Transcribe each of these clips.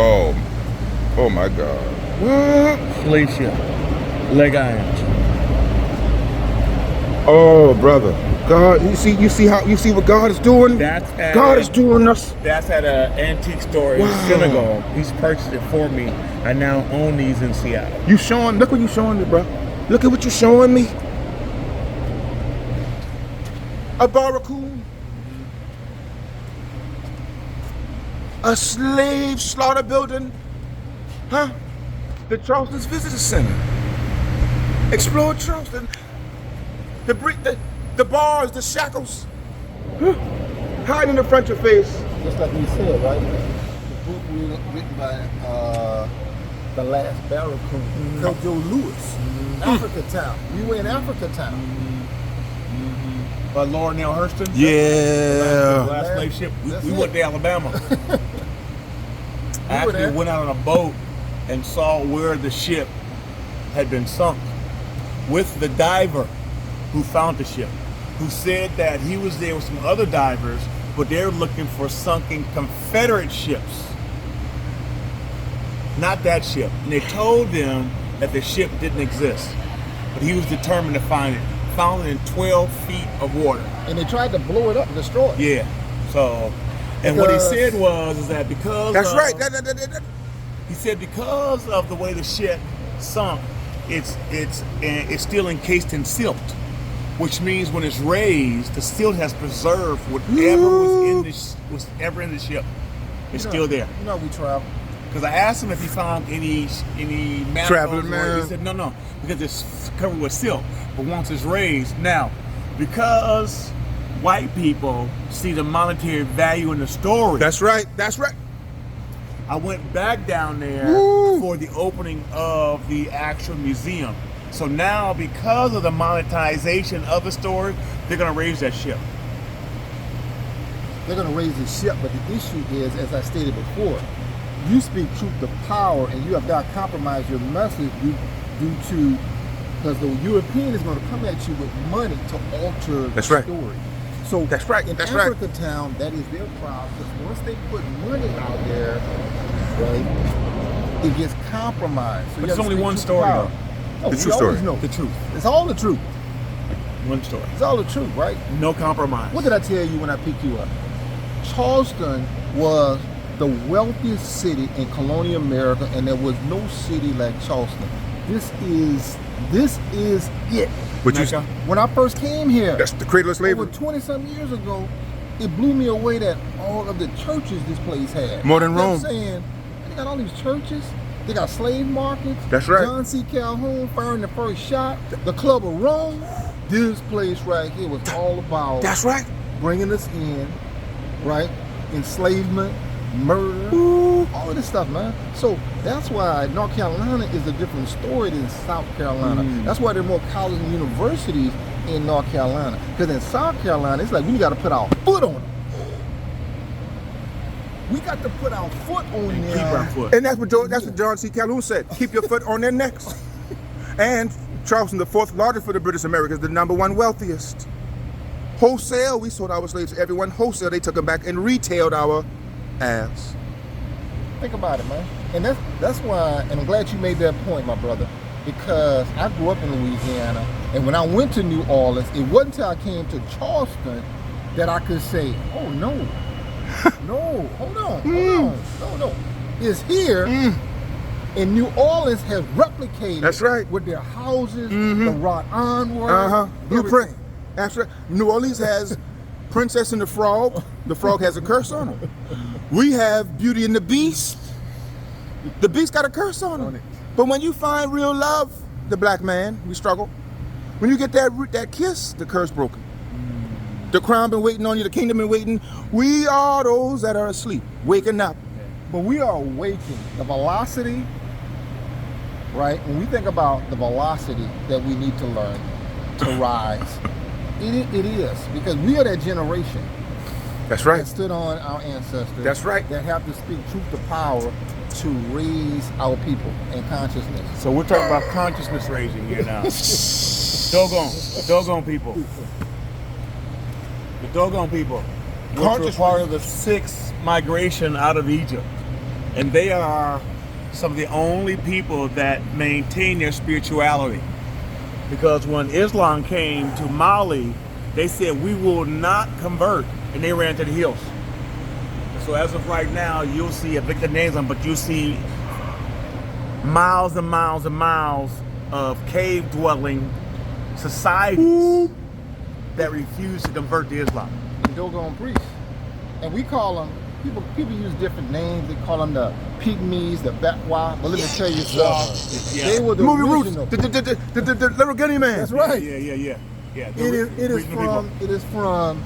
Oh my God. What? Slave ship. Leg irons. Oh, brother. God, you see what God is doing? God is doing us. That's at an antique store in Senegal. He's purchased it for me. I now own these in Seattle. Look what you showing me, bro. Look at what you're showing me. A barracoon. A slave slaughter building. Huh? The Charleston'S Visitor Center. Explore Charleston. The bars, the shackles. Hide in the front of your face. Just like we said, right? The book written by the last barracoon, Joe Lewis. Africa Town. We were in Africa Town. By Laura Neal Hurston? Yeah. The last slave ship. We went to Alabama. I actually went out on a boat and saw where the ship had been sunk with the diver who found the ship, who said that he was there with some other divers, but they were looking for sunken Confederate ships, not that ship. And they told them that the ship didn't exist, but he was determined to find it. Found it in 12 feet of water. And they tried to blow it up and destroy it. Yeah. So, and what he said is that because that's right. He said because of the way the ship sunk, it's still encased in silt, which means when it's raised, the silt has preserved whatever was ever in the ship. It's still there. You know we travel. Because I asked him if he found any traveling man. He said no, because it's covered with silt. But once it's raised, now because white people see the monetary value in the story. That's right. I went back down there for the opening of the actual museum. So now, because of the monetization of the story, they're going to raise that ship. They're going to raise the ship, but the issue is, as I stated before, you speak truth to power, and you have not compromised your message due to, because the European is going to come at you with money to alter the story. So that's right. In Africa Town, that is their problem. Because once they put money out there, right, it gets compromised. So but it's only one story, though. Oh, the true story. The truth. It's all the truth. One story. It's all the truth, right? No compromise. What did I tell you when I picked you up? Charleston was the wealthiest city in colonial America, and there was no city like Charleston. This is it. When I first came here, that's the cradle of slavery. Over 20-some years ago, it blew me away that all of the churches this place had. More than Rome. I'm saying, they got all these churches. They got slave markets. That's right. John C. Calhoun firing the first shot. The Club of Rome. This place right here was all about. That's right. Bringing us in, right? Enslavement, murder, all of this stuff, man. So that's why North Carolina is a different story than South Carolina. That's why there are more colleges and universities in North Carolina. Because in South Carolina, it's like we got to put our foot on it. We got to put our foot on there. Keep our foot. And that's what John C. Calhoun said. Keep your foot on their necks. And Charleston, the fourth largest for the British America, is the #1 wealthiest. Wholesale, we sold our slaves to everyone. Wholesale, they took them back and retailed our ass. Think about it, man. And that's why, and I'm glad you made that point, my brother, because I grew up in Louisiana, and when I went to New Orleans, it wasn't until I came to Charleston that I could say, oh no, no, hold on, no. It's here, and New Orleans has replicated. That's right. With their houses, the wrought ironwork, blueprint. That's right. New Orleans has Princess and the Frog. The frog has a curse on him. We have Beauty and the Beast. The Beast got a curse on him. But when you find real love, the black man, we struggle. When you get that kiss, the curse broken. The crown been waiting on you. The kingdom been waiting. We are those that are asleep, waking up. But we are awakening. The velocity, right? When we think about the velocity that we need to learn to rise, it is, because we are that generation. That's right. That stood on our ancestors. That's right. That have to speak truth to power to raise our people and consciousness. So we're talking about consciousness raising here now. Doggone people. The Doggone people, which were part of the 6th migration out of Egypt. And they are some of the only people that maintain their spirituality. Because when Islam came to Mali, they said, we will not convert, and they ran to the hills. So as of right now, you'll see, I think the names on, but you'll see miles and miles and miles of cave-dwelling societies that refuse to convert to Islam. The Dogon priests. And we call them, people use different names. They call them the Pygmies, the Batwa. But let me tell you something. They were the Movie original. Roots, the little Guinea man. That's right. Yeah. It is from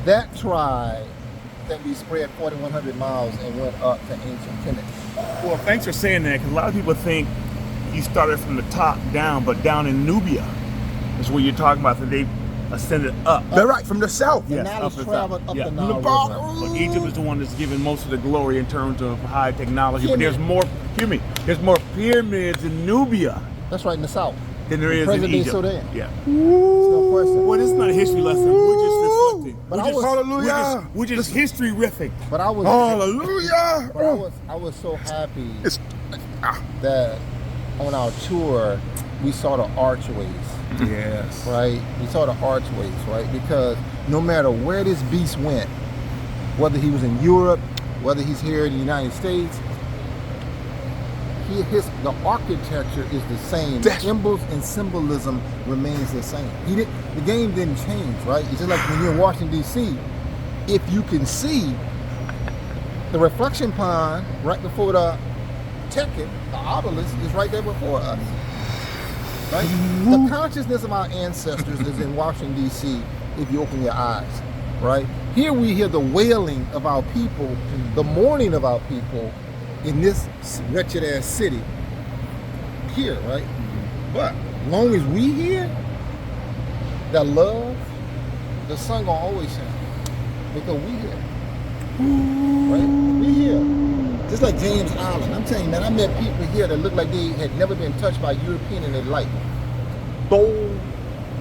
that tribe that we spread 4,100 miles and went up to ancient Kemet. Well, thanks for saying that, because a lot of people think he started from the top down, but down in Nubia is where you're talking about, that they ascended up. They're right, from the south. The Yes, Nile up is and traveled south. up Yeah. the Nile River. But Egypt is the one that's given most of the glory in terms of high technology. But Hear there's me. more, there's more pyramids in Nubia That's right, in the south. than there is in Present-day Egypt. Sudan. Yeah. There's no question. Well, this is not a history lesson. We're just reflecting. But We're I just, was- Hallelujah. we're just history riffing. But I was, Hallelujah. but I was so happy It's, that on our tour we saw the archways. Yes. Right? We saw the archways, right? Because no matter where this beast went, whether he was in Europe, whether he's here in the United States, the architecture is the same. The symbols and symbolism remains the same. The game didn't change, right? It's just like when you're in Washington, D.C., if you can see the reflection pond right before the Tekken, the obelisk is right there before us. Right? The consciousness of our ancestors is in Washington, D.C., if you open your eyes. Right? Here we hear the wailing of our people, the mourning of our people in this wretched ass city. Here, right? But as long as we hear that love, the sun gonna always shine. Because we here. Right? We here. Just like James Island. I'm telling you, man, I met people here that looked like they had never been touched by a European in their life. Bold,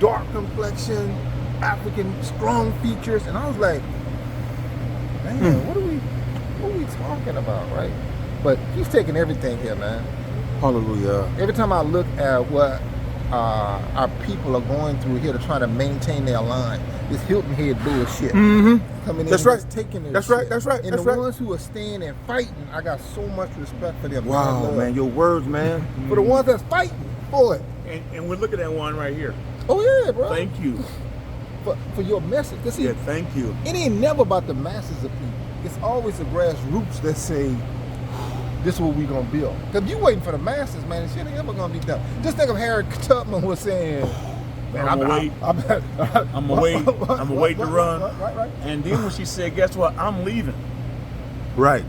dark complexion, African, strong features. And I was like, man, what are we talking about, right? But he's taking everything here, man. hallelujah. Every time I look at what our people are going through here to try to maintain their line, this Hilton Head bullshit. Coming in That's and right. just taking their That's shit. right. That's right. And That's the right. ones who are staying and fighting, I got so much respect for them. Wow, Lord. man, your words, man. For the ones that's fighting for it. And we're looking at one right here. Oh yeah, bro. Thank you. For your message. 'Cause see, Yeah, thank you. it ain't never about the masses of people. It's always the grassroots that say, this is what we gonna build. Cause you waiting for the masses, man. This shit ain't ever gonna be done. Just think of Harriet Tubman was saying, man, I'm gonna wait to run. Right. And then when she said, guess what? I'm leaving. Right.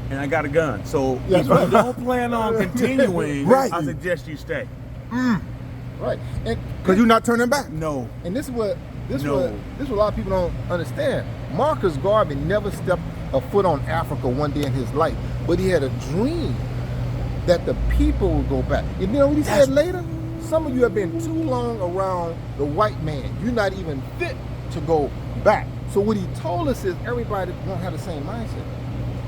And I got a gun. So Yeah, if you right. don't plan on continuing, Right. I suggest you stay. right. Because you're not turning back. No. And this is what No. a lot of people don't understand. Marcus Garvey never stepped a foot on Africa one day in his life, but he had a dream that the people would go back. You know what he said later? Some of you have been too long around the white man. You're not even fit to go back. So what he told us is everybody won't have the same mindset,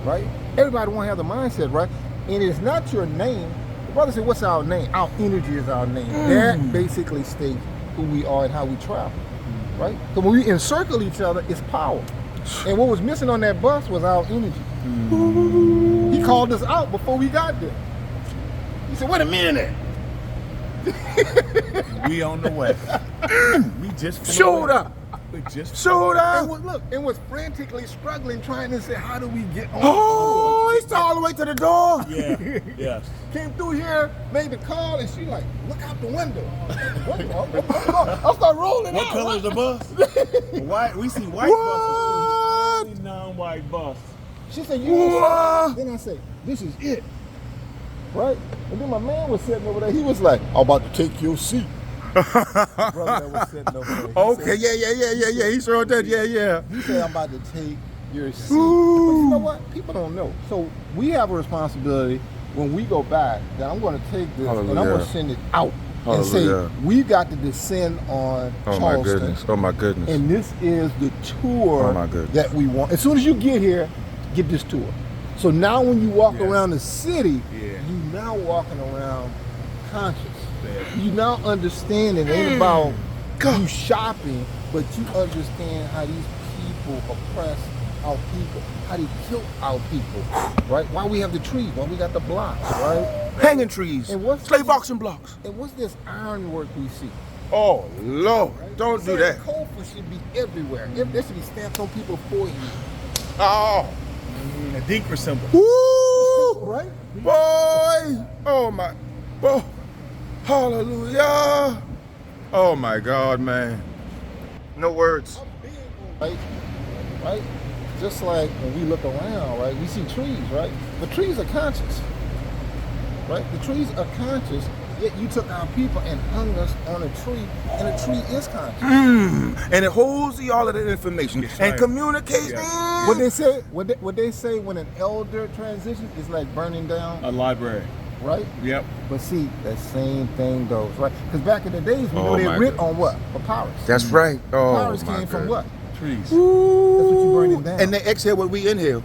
right? Everybody won't have the mindset, right? And it's not your name. The brother said, what's our name? Our energy is our name. That basically states who we are and how we travel, right? So when we encircle each other, it's power. And what was missing on that bus was our energy. He called us out before we got there. He said, wait a minute. We on the way. We just Showed up. We just Showed up. And was frantically struggling, trying to say, how do we get on? Oh, he's all the way to the door. Yeah. Yes. Came through here, made the call, and she like, look out the window. I start rolling What out. color is the bus? White. We see white What? buses. Non-white bus. She said, What? Then I say, this is it. Right? And then my man was sitting over there. He was like, I'm about to take your seat. Brother that was sitting over there. He Okay, said, yeah. He sure did. Yeah. He said, I'm about to take your seat. But you know what? People don't know. So we have a responsibility when we go back that I'm going to take this and I'm going Hallelujah. to send it out and say, Hallelujah. we got to descend on Charleston. Oh my goodness. And this is the tour Oh, my goodness. that we want. As soon as you get here, get this tour. So now when you walk Yeah. around the city, Yeah. you now walking around conscious. Yeah. You now understand it ain't about God. you shopping, but you understand how these people oppress our people, how they kill our people, right? Why we have the trees, why we got the blocks, right? Hanging trees, And what's slave this- auction blocks. And what's this ironwork we see? Oh Lord, don't do that. Cofa should be everywhere. There should be stamps on people's forehead, Oh, A Dinker symbol. woo, right? boy. Oh my, boy. Hallelujah. Oh my God, man. No words. Right? Right? Just like when we look around, right? We see trees, right? The trees are conscious, right? The trees are conscious. Yet you took our people and hung us on a tree, and a tree is conscious. And it holds all of that information That's and right. communicates. Yeah. What they say? What they say when an elder transitions is like burning down, A library. right? Yep. But see, that same thing goes, right? Because back in the days, we know Oh they my written God. on what? Papyrus. That's right. Oh Papyrus my came from God. what? Trees. That's what you burning down. And they exhale what we inhale,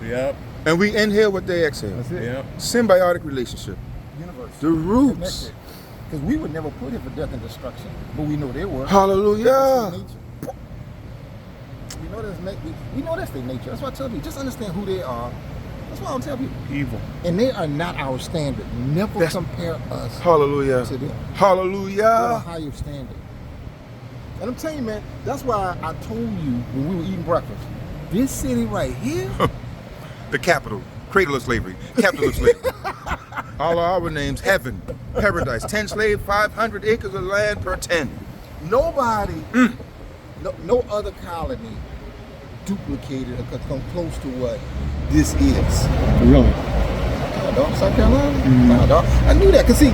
Yep. and we inhale what they exhale. That's it. Yep. Symbiotic relationship. Universe. The roots. Because we would never put it for death and destruction, but we know they were. Hallelujah. That's their nature. We know that's we know that's their nature. That's why I tell people, just understand who they are. That's why I tell people. Evil. And they are not our standard. Never compare us Hallelujah. to them. We're a Hallelujah. higher standard. And I'm telling you, man, that's why I told you when we were eating breakfast, this city right here, The capital, cradle of slavery, capital of slavery. All our names, heaven, paradise, 10 slave, 500 acres of land per 10. nobody, no other colony duplicated or could come close to what this is. Really? Dog, South Carolina? Nah, dog. I knew that, because see,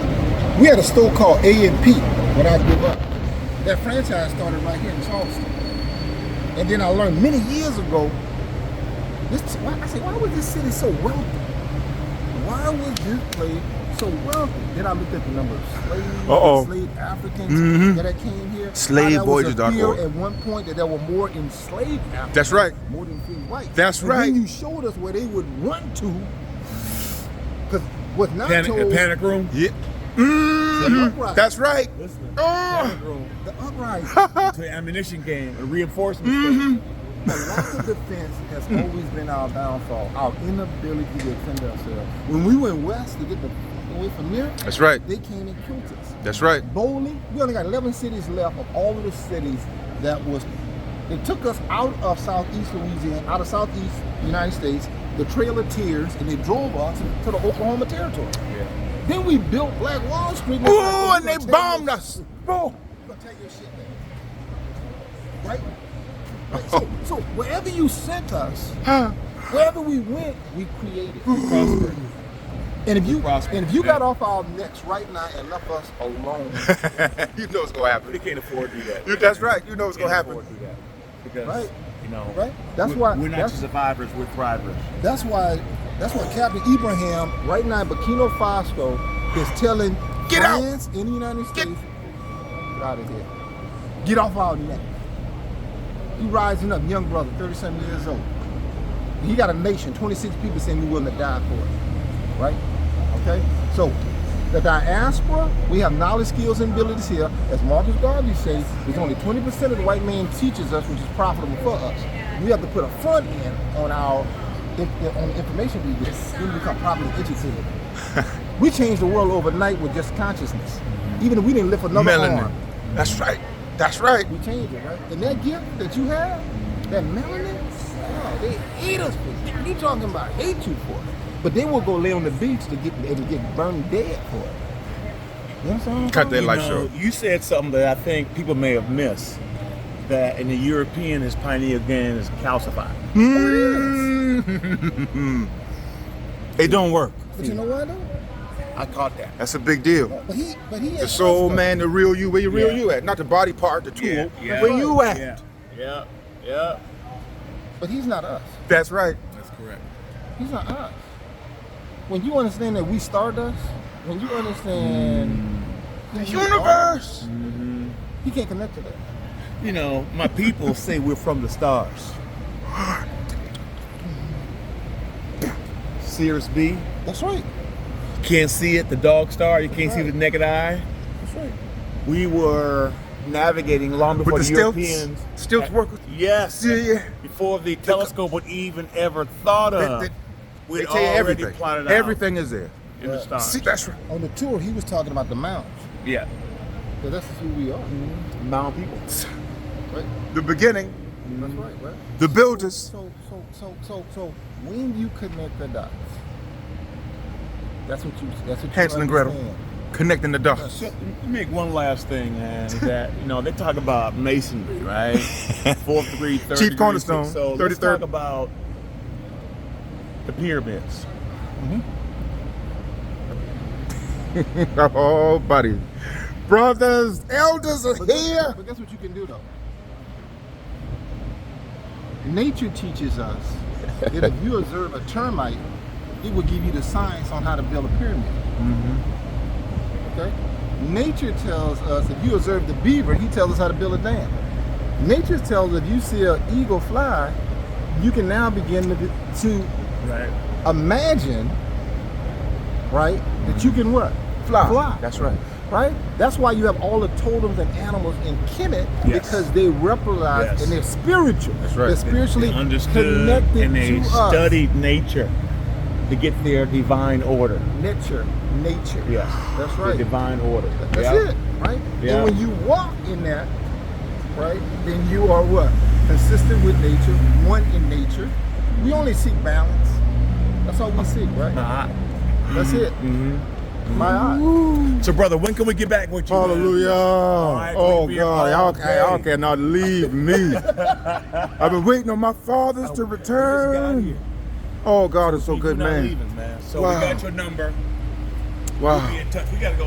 we had a store called A&P when I grew up. That franchise started right here in Charleston. And then I learned many years ago, why was this city so wealthy? Why was this place so wealthy? Then I looked at the number of slaves, enslaved Africans that came here. Slavevoyages.org. At one point that there were more enslaved Africans. That's right. More than free whites. That's and right. Then you showed us where they would run to. Because what's not Panic, told. the panic room. Yeah. The uprising. That's right. Listen. Oh. Panic room. The uprising. To the ammunition game, a reinforcement station. The lack of defense has always been our downfall. Our inability to defend ourselves. When we went west to get away from there, That's right. they came and killed us. That's right. Bowling, we only got 11 cities left of all of the cities they took us out of southeast Louisiana, out of southeast United States, the Trail of Tears, and they drove us to the Oklahoma Territory. Yeah. Then we built Black Wall Street. Oh, and they bombed us. Oh. We're gonna take your shit back. Right? So wherever you sent us, wherever we went, we created. Prosper. And if you prosper. got off our necks right now and left us alone, You know what's going to happen. They can't afford to do that. That's right. You know what's going to Can't happen. afford to do that. Because, Right. you know, right? That's we're, why we're not just survivors, we're thrivers. That's why Captain Ibrahim right now in Burkina Faso is telling Get out. friends in the United Get- States, get out of here. Get off our neck. He rising up, young brother, 37 years old. He got a nation, 26 people saying we willing to die for it. Right? Okay? So the diaspora, we have knowledge, skills, and abilities here. As Marcus Garvey says, there's only 20% of the white man teaches us, which is profitable for us. We have to put a front end on on the information we get. We become properly educated. We changed the world overnight with just consciousness. Even if we didn't lift another Melanin. arm, That's right. That's right. we changed it, right? And that gift that you have, that melanin, oh, they hate us for it. What are you talking about? Hate you for it. But they will go lay on the beach to get burned dead for it. You know what I'm saying? Cut their You life know, short. you said something that I think people may have missed. That in the European, his pineal gland is calcified. It don't work. But you know what though? I caught that. That's a big deal. But he The soul, man, the real you. Where you real you at? Not the body part, the tool. Where you at? Yeah. But he's not us. That's right. That's correct. He's not us. When you understand that we stardust, when you understand The who we are, universe. he can't connect to that. You know, my people say we're from the stars. Cirrus B. That's right. You can't see it, the dog star, you can't see Right. the naked eye. That's right. We were navigating long before With the the Europeans. stilts work. Yes. Yeah. Before the telescope would even ever thought of. They We'd tell you already everything. plotted out Everything is there. in the stars. See, that's right. On the tour, he was talking about the mounds. Yeah. So that's who we are. Mound people. Right? The beginning, That's right, right? the builders. So when you connect the dots, that's what you Hansel and Gretel. understand. Connecting the dots. So, let me make one last thing, man. Is that they talk about masonry, right? 4th degree, 3rd Chief degree, cornerstone, 6th. So let's 33rd. talk about the pyramids. Oh, buddy. Brothers, elders are here. But guess what you can do though? Nature teaches us that if you observe a termite, it will give you the science on how to build a pyramid. Okay? Nature tells us if you observe the beaver, he tells us how to build a dam. Nature tells us if you see an eagle fly, you can now begin to Right. imagine, right, that you can what? Fly. That's right. Right? That's why you have all the totems and animals in Kemet, Yes. because they represent Yes. and they're spiritual. That's right. They're spiritually They understood connected and they to us. studied nature to get their divine order. Nature. Yes. That's The right. divine order. That's Yeah. it, right? Yeah. And when you walk in that, right, then you are what? Consistent with nature, one in nature. We only seek balance. That's all we seek, right? That's it. My eye. So, brother, when can we get back with you? man? Hallelujah. right, Oh, we be God. all Y'all day. cannot leave me. I've been waiting on my fathers to We just got return. here. Oh, God is so People good, not man. leaving, man. So Wow. we got your number. Wow. We'll be in touch. We gotta go.